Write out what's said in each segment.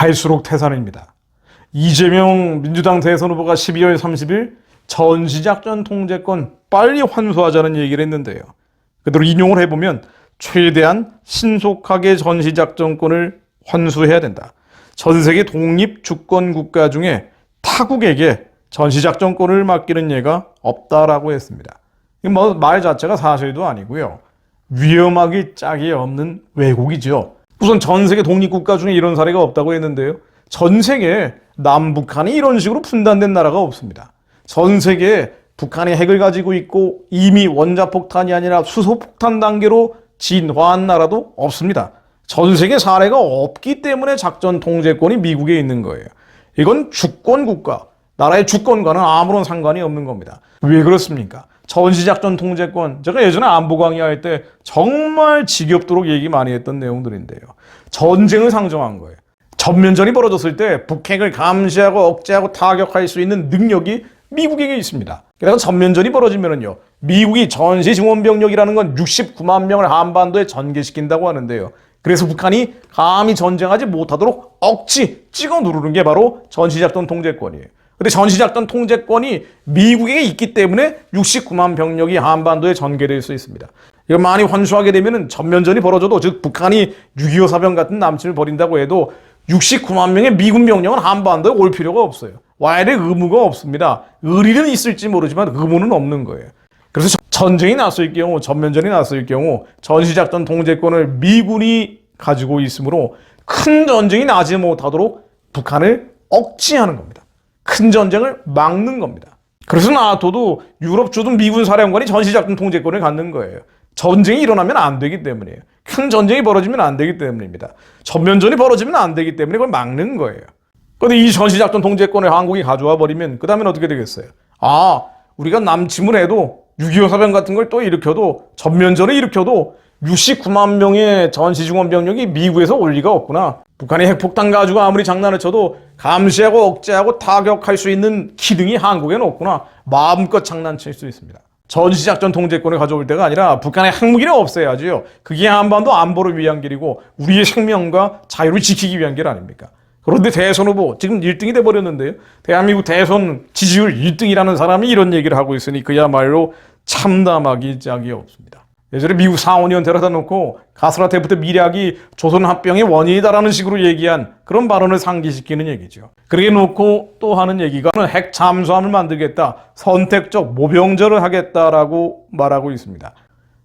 갈수록 태산입니다. 이재명 민주당 대선 후보가 12월 30일 전시작전 통제권 빨리 환수하자는 얘기를 했는데요. 그대로 인용을 해보면 최대한 신속하게 전시작전권을 환수해야 된다. 전 세계 독립 주권 국가 중에 타국에게 전시작전권을 맡기는 예가 없다라고 했습니다. 말 자체가 사실도 아니고요. 위험하기 짝이 없는 왜곡이죠. 우선 전 세계 독립국가 중에 이런 사례가 없다고 했는데요. 전 세계에 남북한이 이런 식으로 분단된 나라가 없습니다. 전 세계에 북한이 핵을 가지고 있고 이미 원자폭탄이 아니라 수소폭탄 단계로 진화한 나라도 없습니다. 전 세계 사례가 없기 때문에 작전 통제권이 미국에 있는 거예요. 이건 주권 국가, 나라의 주권과는 아무런 상관이 없는 겁니다. 왜 그렇습니까? 전시작전 통제권, 제가 예전에 안보 강의할 때 정말 지겹도록 얘기 많이 했던 내용들인데요. 전쟁을 상정한 거예요. 전면전이 벌어졌을 때 북핵을 감시하고 억제하고 타격할 수 있는 능력이 미국에게 있습니다. 그래서 전면전이 벌어지면은요, 미국이 전시증원병력이라는 건 69만 명을 한반도에 전개시킨다고 하는데요. 그래서 북한이 감히 전쟁하지 못하도록 억지 찍어 누르는 게 바로 전시작전 통제권이에요. 근데 전시작전 통제권이 미국에게 있기 때문에 69만 병력이 한반도에 전개될 수 있습니다. 이거 많이 환수하게 되면은 전면전이 벌어져도, 즉 북한이 6.25 사병 같은 남침을 벌인다고 해도 69만 명의 미군 병력은 한반도에 올 필요가 없어요. 와야 될 의무가 없습니다. 의리는 있을지 모르지만 의무는 없는 거예요. 그래서 전쟁이 났을 경우, 전면전이 났을 경우 전시작전 통제권을 미군이 가지고 있으므로 큰 전쟁이 나지 못하도록 북한을 억제하는 겁니다. 큰 전쟁을 막는 겁니다. 그래서 나토도 유럽 주둔 미군 사령관이 전시작전 통제권을 갖는 거예요. 전쟁이 일어나면 안 되기 때문이에요. 큰 전쟁이 벌어지면 안 되기 때문입니다. 전면전이 벌어지면 안 되기 때문에 그걸 막는 거예요. 그런데 이 전시작전 통제권을 한국이 가져와 버리면 그 다음엔 어떻게 되겠어요? 우리가 남침을 해도 6.25 사병 같은 걸 또 일으켜도, 전면전을 일으켜도 69만 명의 전시중원 병력이 미국에서 올 리가 없구나. 북한이 핵폭탄 가지고 아무리 장난을 쳐도 감시하고 억제하고 타격할 수 있는 기능이 한국에는 없구나. 마음껏 장난칠 수 있습니다. 전시작전 통제권을 가져올 때가 아니라 북한의 핵무기를 없애야지요. 그게 한반도 안보를 위한 길이고 우리의 생명과 자유를 지키기 위한 길 아닙니까? 그런데 대선 후보 지금 1등이 돼버렸는데요. 대한민국 대선 지지율 1등이라는 사람이 이런 얘기를 하고 있으니 그야말로 참담하기 짝이 없습니다. 예전에 미국 상원의원 데려다 놓고 가스라 때부터 미략이 조선 합병의 원인이다라는 식으로 얘기한 그런 발언을 상기시키는 얘기죠. 그렇게 놓고 또 하는 얘기가 핵 잠수함을 만들겠다, 선택적 모병절을 하겠다라고 말하고 있습니다.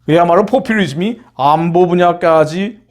그야말로 포퓰리즘이 안보 분야까지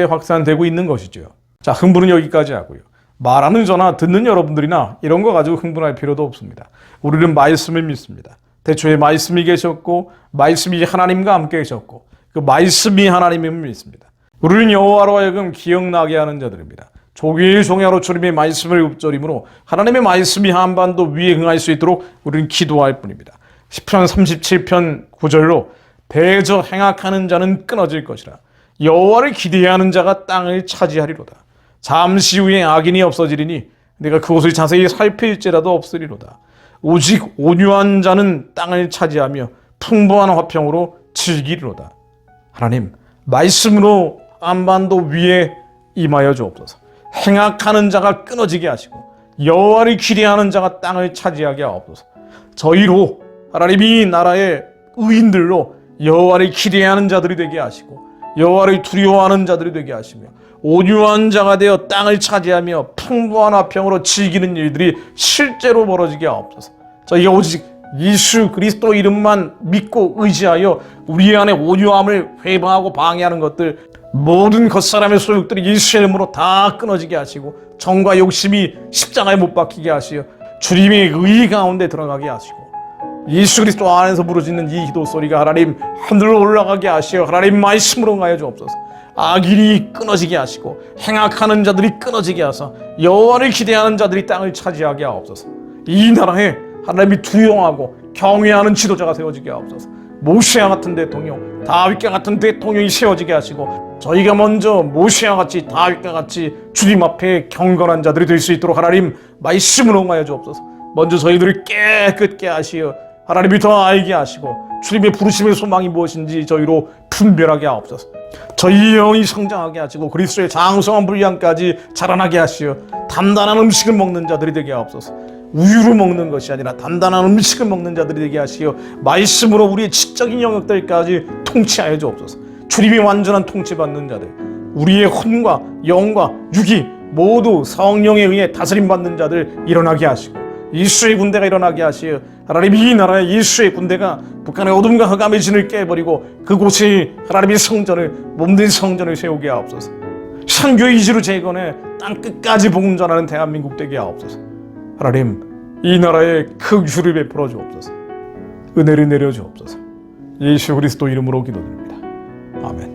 확산되고 있는 것이죠. 자, 흥분은 여기까지 하고요. 말하는 저나 듣는 여러분들이나 이런 거 가지고 흥분할 필요도 없습니다. 우리는 말씀을 믿습니다. 대초에 말씀이 계셨고 말씀이 하나님과 함께 계셨고 그 말씀이 하나님임을 믿습니다. 우리는 여호와로 하여금 기억나게 하는 자들입니다. 조길종야로 주님의 말씀을 읊조림으로 하나님의 말씀이 한반도 위에 흥할 수 있도록 우리는 기도할 뿐입니다. 시편 37편 9절로 대저 행악하는 자는 끊어질 것이라. 여호와를 기대하는 자가 땅을 차지하리로다. 잠시 후에 악인이 없어지리니 내가 그곳을 자세히 살필지라도 없으리로다. 오직 온유한 자는 땅을 차지하며 풍부한 화평으로 즐기리로다. 하나님, 말씀으로 한반도 위에 임하여 주옵소서. 행악하는 자가 끊어지게 하시고 여호와를 기대하는 자가 땅을 차지하게 하옵소서. 저희로 하나님이 나라의 의인들로 여호와를 기대하는 자들이 되게 하시고 여호와를 두려워하는 자들이 되게 하시며 온유한 자가 되어 땅을 차지하며 풍부한 화평으로 즐기는 일들이 실제로 벌어지게 하옵소서. 저희가 오직 예수 그리스도 이름만 믿고 의지하여 우리 안에 온유함을 회방하고 방해하는 것들, 모든 겉사람의 소욕들이 예수의 이름으로 다 끊어지게 하시고 정과 욕심이 십자가에 못 박히게 하시어 주님의 의 가운데 들어가게 하시고 예수 그리스도 안에서 부르짖는 이 기도 소리가 하나님 하늘로 올라가게 하시어 하나님 말씀으로 가여 주옵소서. 악인이 끊어지게 하시고 행악하는 자들이 끊어지게 하사 여호와를 기대하는 자들이 땅을 차지하게 하옵소서. 이 나라에 하나님이 두려워하고 경외하는 지도자가 세워지게 하옵소서. 모세와 같은 대통령, 다윗과 같은 대통령이 세워지게 하시고 저희가 먼저 모세와 같이 다윗과 같이 주님 앞에 경건한 자들이 될 수 있도록 하나님 말씀으로 응하여 주옵소서. 먼저 저희들을 깨끗게 하시어 하나님이 더 알게 하시고 주님의 부르심의 소망이 무엇인지 저희로 분별하게 하옵소서. 저희 영이 성장하게 하시고 그리스도의 장성한 분량까지 자라나게 하시어 단단한 음식을 먹는 자들이 되게 하옵소서. 우유로 먹는 것이 아니라 단단한 음식을 먹는 자들이 되게 하시어 말씀으로 우리의 지적인 영역들까지 통치하여 주옵소서. 주님이 완전한 통치받는 자들, 우리의 혼과 영과 육이 모두 성령에 의해 다스림 받는 자들 일어나게 하시고 예수의 군대가 일어나게 하시어 하나님 이 나라의 예수의 군대가 북한의 어둠과 흑암의 진을 깨버리고 그곳이 하나님의 성전을 몸된 성전을 세우게 하옵소서. 선교 이지로 재건해 땅 끝까지 복음 전하는 대한민국 되게 하옵소서. 하나님 이 나라에 큰 주를 베풀어 주옵소서. 은혜를 내려 주옵소서. 예수 그리스도 이름으로 기도드립니다. 아멘.